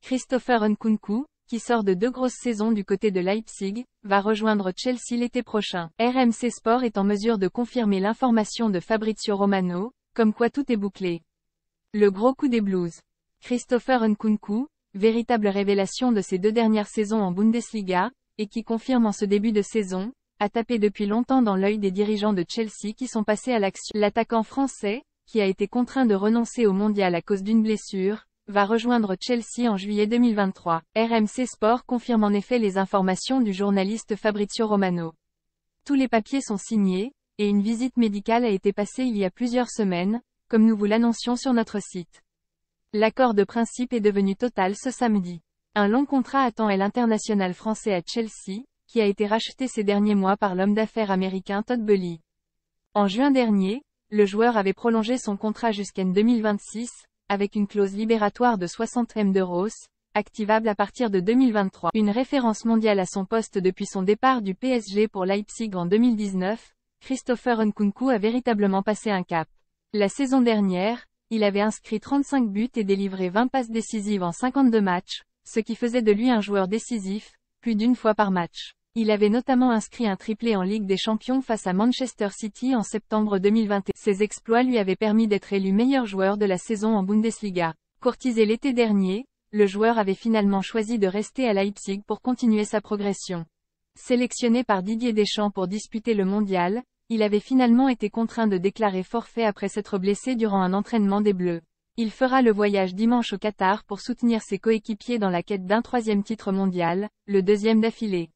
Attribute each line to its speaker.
Speaker 1: Christopher Nkunku, qui sort de 2 grosses saisons du côté de Leipzig, va rejoindre Chelsea l'été prochain. RMC Sport est en mesure de confirmer l'information de Fabrizio Romano, comme quoi tout est bouclé. Le gros coup des Blues. Christopher Nkunku, véritable révélation de ces 2 dernières saisons en Bundesliga, et qui confirme en ce début de saison, a tapé depuis longtemps dans l'œil des dirigeants de Chelsea qui sont passés à l'action. L'attaquant français, qui a été contraint de renoncer au mondial à cause d'une blessure, va rejoindre Chelsea en juillet 2023. RMC Sport confirme en effet les informations du journaliste Fabrizio Romano. Tous les papiers sont signés, et une visite médicale a été passée il y a plusieurs semaines, comme nous vous l'annoncions sur notre site. L'accord de principe est devenu total ce samedi. Un long contrat attend l'international français à Chelsea, qui a été racheté ces derniers mois par l'homme d'affaires américain Todd Boehly. En juin dernier, le joueur avait prolongé son contrat jusqu'en 2026, avec une clause libératoire de 60 millions d'euros, activable à partir de 2023. Une référence mondiale à son poste depuis son départ du PSG pour Leipzig en 2019, Christopher Nkunku a véritablement passé un cap. La saison dernière, il avait inscrit 35 buts et délivré 20 passes décisives en 52 matchs, ce qui faisait de lui un joueur décisif, plus d'une fois par match. Il avait notamment inscrit un triplé en Ligue des Champions face à Manchester City en septembre 2021. Ses exploits lui avaient permis d'être élu meilleur joueur de la saison en Bundesliga. Courtisé l'été dernier, le joueur avait finalement choisi de rester à Leipzig pour continuer sa progression. Sélectionné par Didier Deschamps pour disputer le mondial, il avait finalement été contraint de déclarer forfait après s'être blessé durant un entraînement des Bleus. Il fera le voyage dimanche au Qatar pour soutenir ses coéquipiers dans la quête d'un 3e titre mondial, le 2e d'affilée.